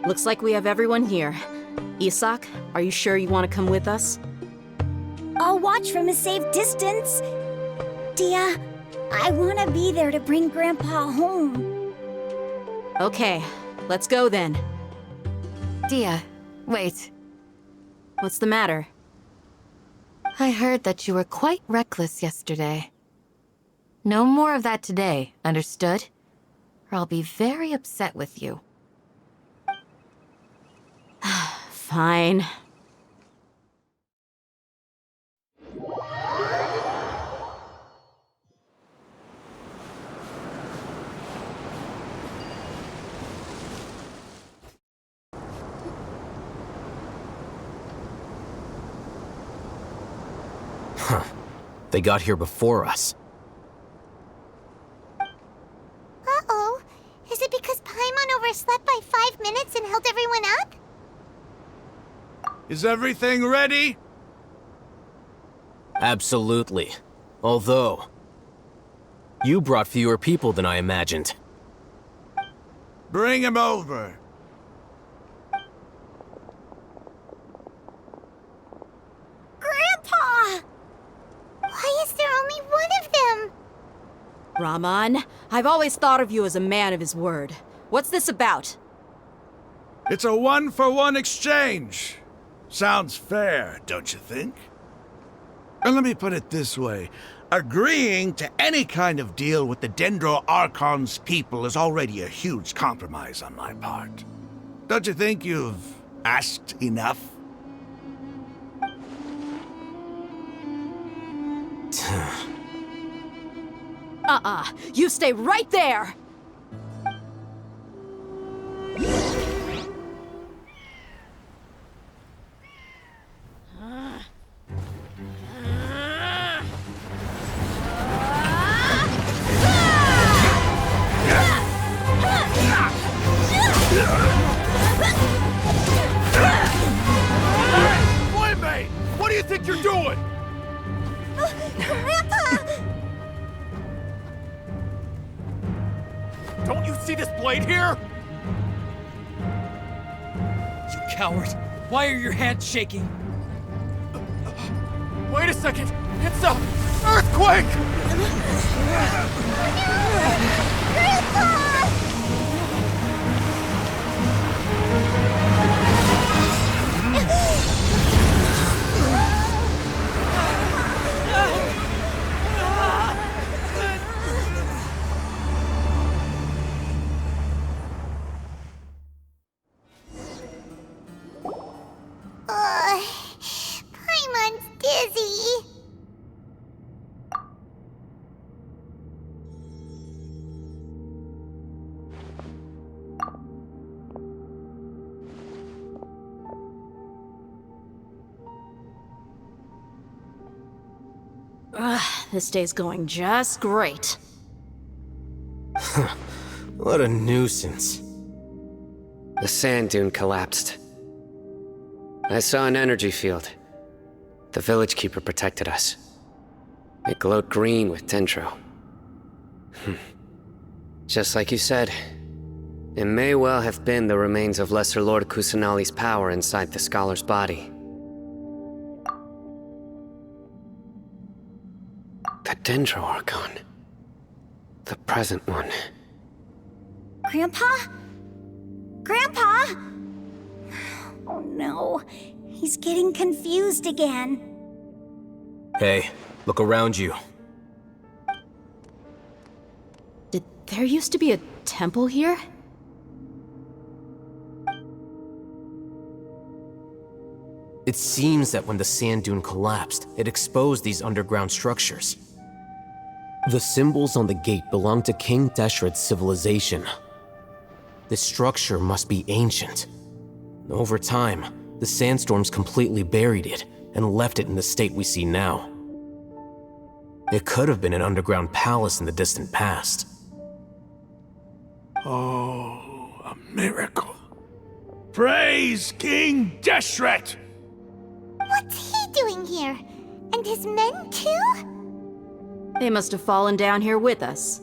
Looks like we have everyone here. Isak, are you sure you want to come with us? I'll watch from a safe distance. Dia, I want to be there to bring Grandpa home. Okay, let's go then. Dia, wait. What's the matter? I heard that you were quite reckless yesterday. No more of that today, understood? Or I'll be very upset with you. Fine. Huh. They got here before us. Uh-oh. Is it because Paimon overslept by 5 minutes and held everyone up? Is everything ready? Absolutely. Although, you brought fewer people than I imagined. Bring him over. Grandpa! Why is there only one of them? Rahman, I've always thought of you as a man of his word. What's this about? It's a 1-for-1 exchange. Sounds fair, don't you think? And let me put it this way. Agreeing to any kind of deal with the Dendro Archon's people is already a huge compromise on my part. Don't you think you've asked enough? You stay right there! Boy, what do you think you're doing? Grandpa! Don't you see this blade here? You coward! Why are your hands shaking? Wait a second! It's a earthquake! Grandpa! Paimon's dizzy. This day's going just great. What a nuisance. The sand dune collapsed. I saw an energy field. The village keeper protected us. It glowed green with dendro. Just like you said, it may well have been the remains of Lesser Lord Kusanali's power inside the scholar's body. The Dendro Archon. The present one. Grandpa? Grandpa? Oh no, he's getting confused again. Hey, look around you. Did there used to be a temple here? It seems that when the sand dune collapsed, it exposed these underground structures. The symbols on the gate belong to King Deshret's civilization. This structure must be ancient. Over time, the sandstorms completely buried it and left it in the state we see now. It could have been an underground palace in the distant past. Oh, a miracle. Praise King Deshret! What's he doing here? And his men too? They must have fallen down here with us.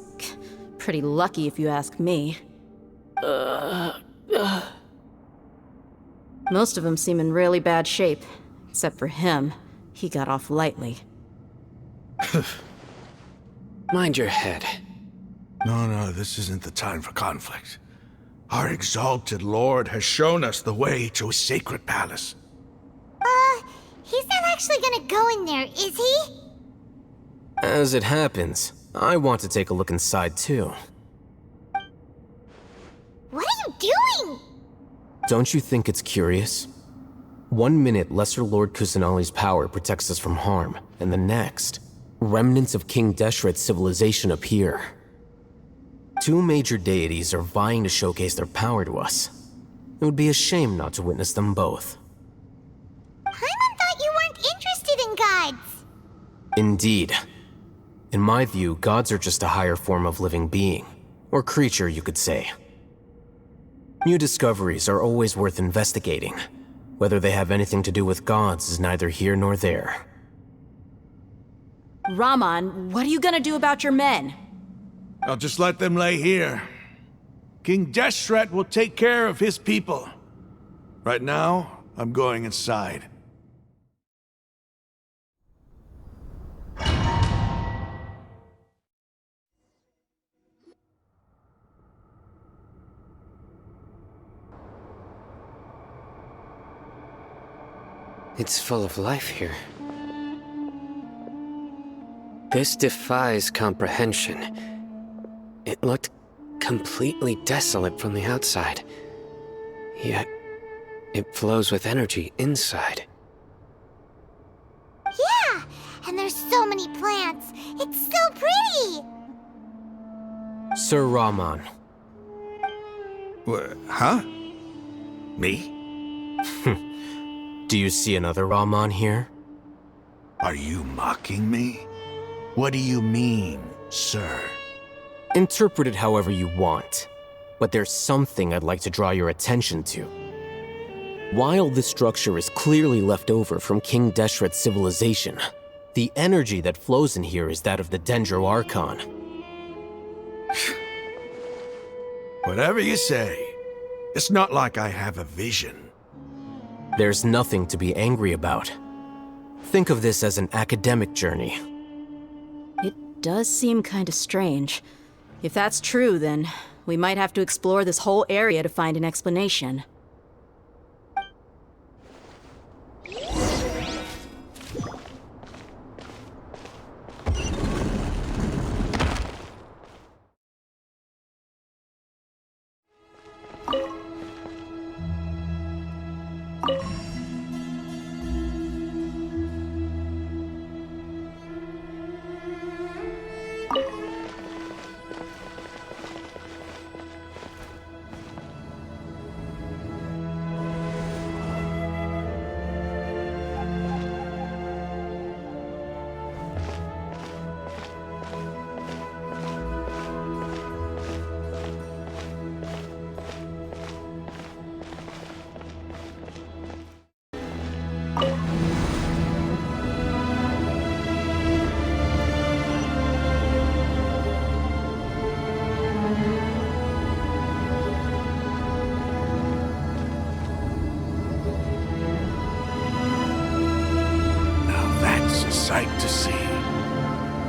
Pretty lucky if you ask me. Most of them seem in really bad shape. Except for him. He got off lightly. Mind your head. No, this isn't the time for conflict. Our exalted lord has shown us the way to a sacred palace. He's not actually gonna go in there, is he? As it happens, I want to take a look inside too. What are you doing? Don't you think it's curious? 1 minute, Lesser Lord Kusanali's power protects us from harm, and the next, remnants of King Deshret's civilization appear. 2 major deities are vying to showcase their power to us. It would be a shame not to witness them both. Paimon thought you weren't interested in gods. Indeed. In my view, gods are just a higher form of living being, or creature, you could say. New discoveries are always worth investigating. Whether they have anything to do with gods is neither here nor there. Raman, what are you gonna do about your men? I'll just let them lay here. King Deshret will take care of his people. Right now, I'm going inside. It's full of life here. This defies comprehension. It looked completely desolate from the outside. Yet, it flows with energy inside. Yeah, and there's so many plants. It's so pretty. Sir Raman. Huh? Me? Do you see another Raman here? Are you mocking me? What do you mean, sir? Interpret it however you want, but there's something I'd like to draw your attention to. While this structure is clearly left over from King Deshret's civilization, the energy that flows in here is that of the Dendro Archon. Whatever you say. It's not like I have a vision. There's nothing to be angry about. Think of this as an academic journey. It does seem kinda strange. If that's true, then we might have to explore this whole area to find an explanation. Sight to see.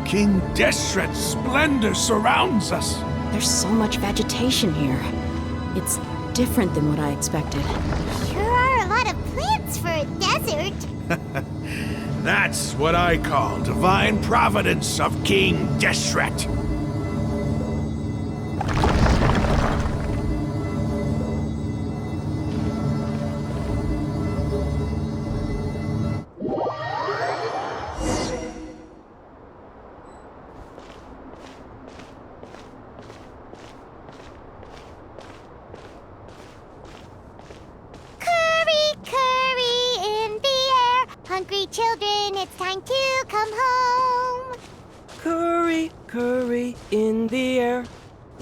King Deshret's splendor surrounds us. There's so much vegetation here. It's different than what I expected. Sure are a lot of plants for a desert. That's what I call divine providence of King Deshret. Hungry children, it's time to come home. Curry, curry in the air.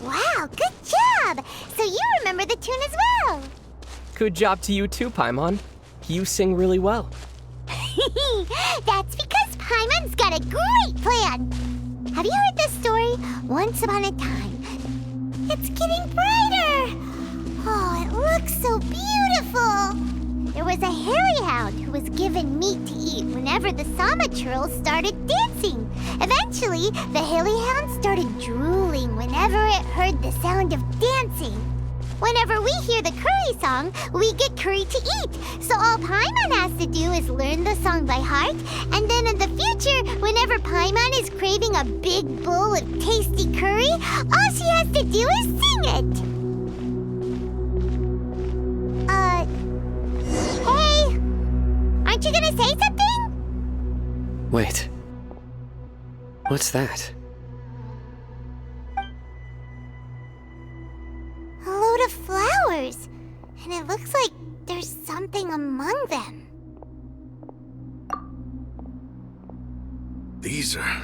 Wow, good job! So you remember the tune as well. Good job to you too, Paimon. You sing really well. That's because Paimon's got a great plan. Have you heard this story? Once upon a time. It's getting brighter. Oh, it looks so beautiful. was a hairy hound who was given meat to eat whenever the Sama churls started dancing. Eventually, the hairy hound started drooling whenever it heard the sound of dancing. Whenever we hear the curry song, we get curry to eat. So all Paimon has to do is learn the song by heart, and then in the future, whenever Paimon is craving a big bowl of tasty curry, all she has to do is sing it. Hey! Aren't you gonna say something? Wait. What's that? A load of flowers, and it looks like there's something among them. These are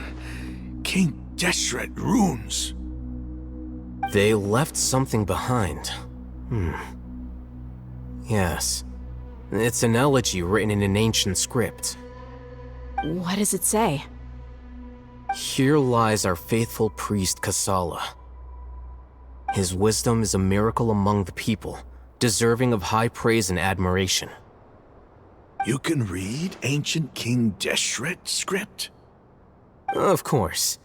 King Deshret runes. They left something behind. Yes. It's an elegy written in an ancient script. What does it say? Here lies our faithful priest Kasala. His wisdom is a miracle among the people, deserving of high praise and admiration. You can read ancient King Deshret script? Of course.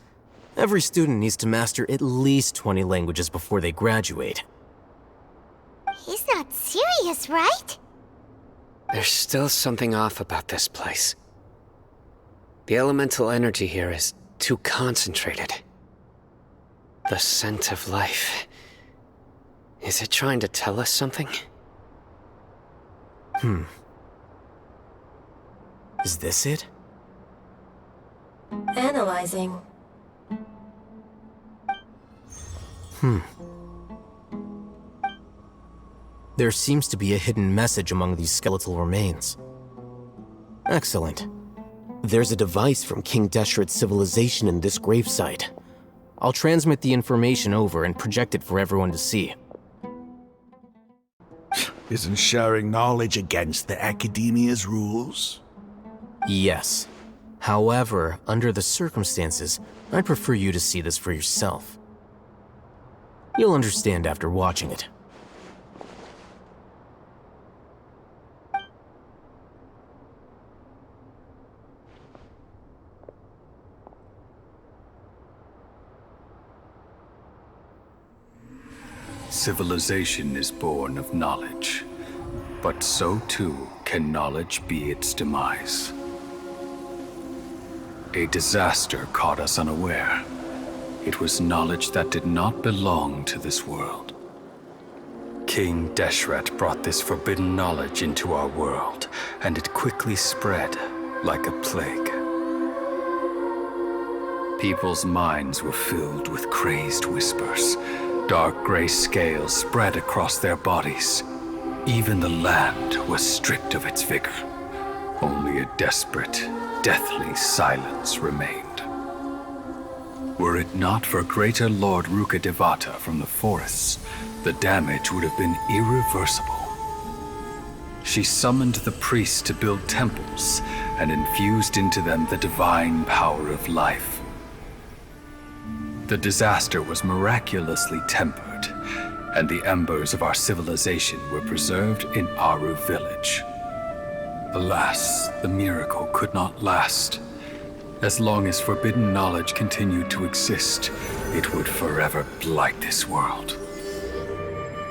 Every student needs to master at least 20 languages before they graduate. He's not serious, right? There's still something off about this place. The elemental energy here is too concentrated. The scent of life. Is it trying to tell us something? Is this it? Analyzing. There seems to be a hidden message among these skeletal remains. Excellent. There's a device from King Deshret's civilization in this gravesite. I'll transmit the information over and project it for everyone to see. Isn't sharing knowledge against the Academia's rules? Yes. However, under the circumstances, I'd prefer you to see this for yourself. You'll understand after watching it. Civilization is born of knowledge, but so too can knowledge be its demise. A disaster caught us unaware. It was knowledge that did not belong to this world. King Deshret brought this forbidden knowledge into our world, and it quickly spread like a plague. People's minds were filled with crazed whispers. Dark gray scales spread across their bodies. Even the land was stripped of its vigor. Only a desperate, deathly silence remained. Were it not for greater Lord Ruka Devata from the forests, the damage would have been irreversible. She summoned the priests to build temples and infused into them the divine power of life. The disaster was miraculously tempered, and the embers of our civilization were preserved in Aru village. Alas, the miracle could not last. As long as forbidden knowledge continued to exist, it would forever blight this world.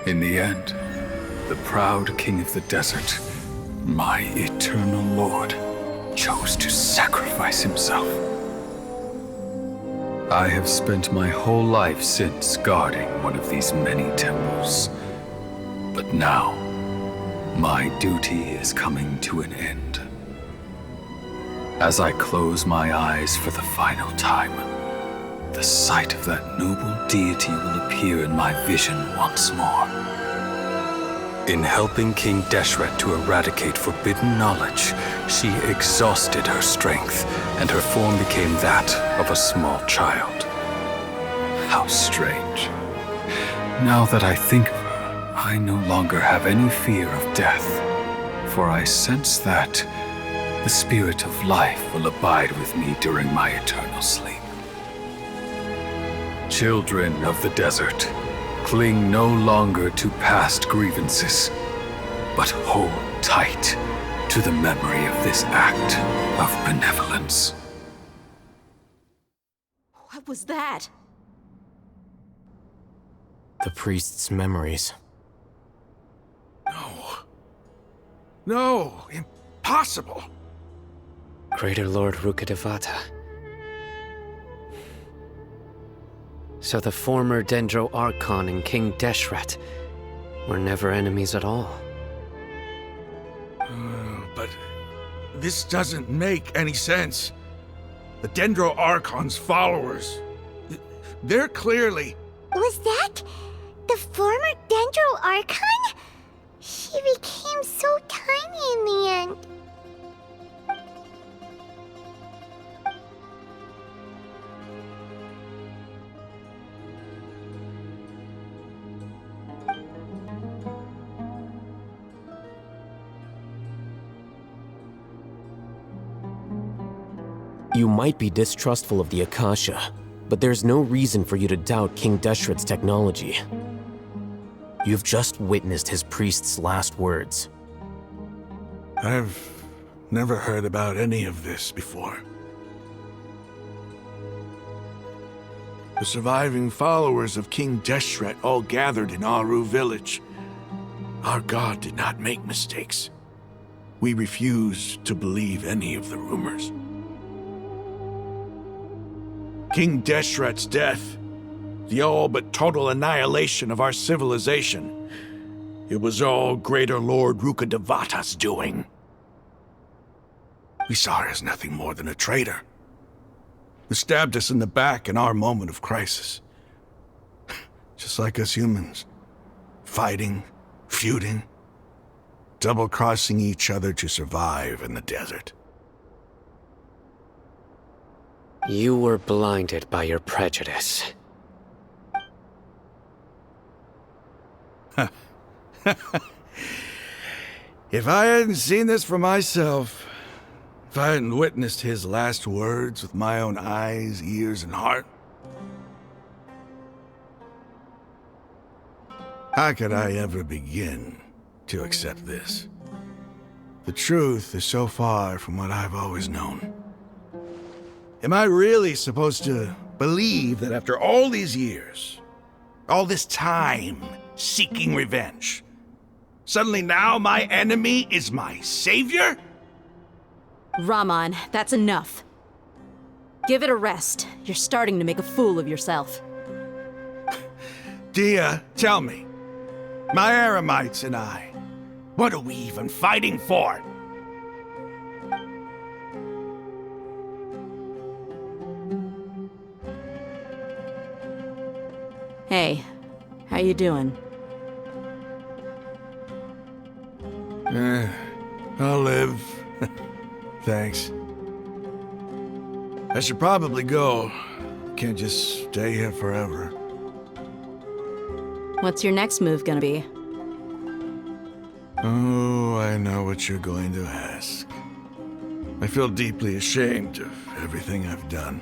In the end, the proud king of the desert, my eternal lord, chose to sacrifice himself. I have spent my whole life since guarding one of these many temples. But now, my duty is coming to an end. As I close my eyes for the final time, the sight of that noble deity will appear in my vision once more. In helping King Deshret to eradicate forbidden knowledge, she exhausted her strength, and her form became that of a small child. How strange. Now that I think of her, I no longer have any fear of death, for I sense that the spirit of life will abide with me during my eternal sleep. Children of the desert, cling no longer to past grievances. but hold tight to the memory of this act of benevolence. What was that? The priest's memories. No, impossible. Greater Lord Rukkhadevata. So the former Dendro Archon and King Deshret were never enemies at all. But this doesn't make any sense. The Dendro Archon's followers, they're clearly... Was that the former Dendro Archon? She became so tiny in the end. You might be distrustful of the Akasha, but there's no reason for you to doubt King Deshret's technology. You've just witnessed his priest's last words. I've never heard about any of this before. The surviving followers of King Deshret all gathered in Aru village. Our god did not make mistakes. We refused to believe any of the rumors. King Deshret's death, the all but total annihilation of our civilization, it was all Greater Lord Rukkhadevata's doing. We saw her as nothing more than a traitor, who stabbed us in the back in our moment of crisis. Just like us humans, fighting, feuding, double-crossing each other to survive in the desert. You were blinded by your prejudice. If I hadn't seen this for myself, if I hadn't witnessed his last words with my own eyes, ears, and heart, how could I ever begin to accept this? The truth is so far from what I've always known. Am I really supposed to believe that after all these years, all this time seeking revenge, suddenly now my enemy is my savior? Raman, that's enough. Give it a rest. You're starting to make a fool of yourself. Dia, tell me, my Eremites and I, what are we even fighting for? Hey, how you doing? I'll live. Thanks. I should probably go. Can't just stay here forever. What's your next move gonna be? Oh, I know what you're going to ask. I feel deeply ashamed of everything I've done.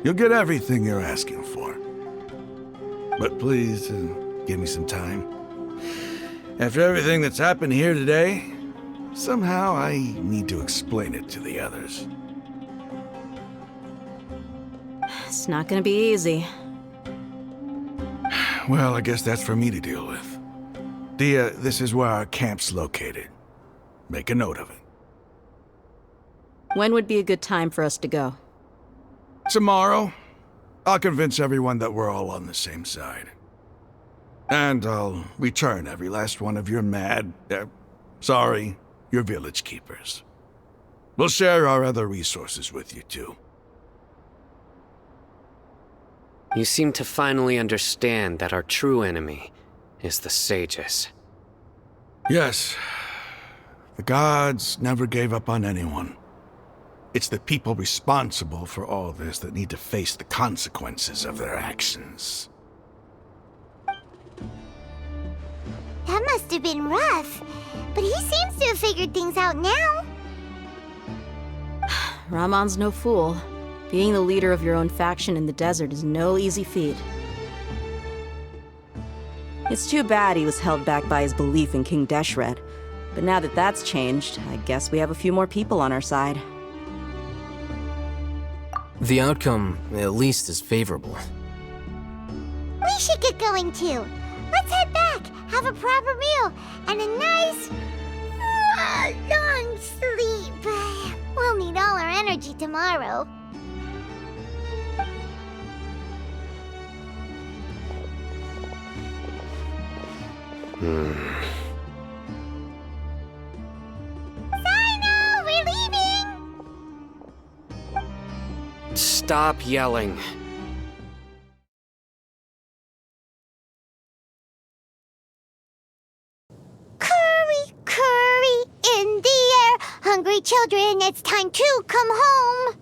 You'll get everything you're asking for. But please, give me some time. After everything that's happened here today, somehow I need to explain it to the others. It's not gonna be easy. Well, I guess that's for me to deal with. Dia, this is where our camp's located. Make a note of it. When would be a good time for us to go? Tomorrow, I'll convince everyone that we're all on the same side. And I'll return every last one of your your village keepers. We'll share our other resources with you too. You seem to finally understand that our true enemy is the sages. Yes. The gods never gave up on anyone. It's the people responsible for all this that need to face the consequences of their actions. That must have been rough, but he seems to have figured things out now. Raman's no fool. Being the leader of your own faction in the desert is no easy feat. It's too bad he was held back by his belief in King Deshret. But now that that's changed, I guess we have a few more people on our side. The outcome, at least, is favorable. We should get going too. Let's head back, have a proper meal, and a nice, long sleep. We'll need all our energy tomorrow. Sino, we're leaving! Stop yelling. Curry, curry in the air. Hungry children, it's time to come home.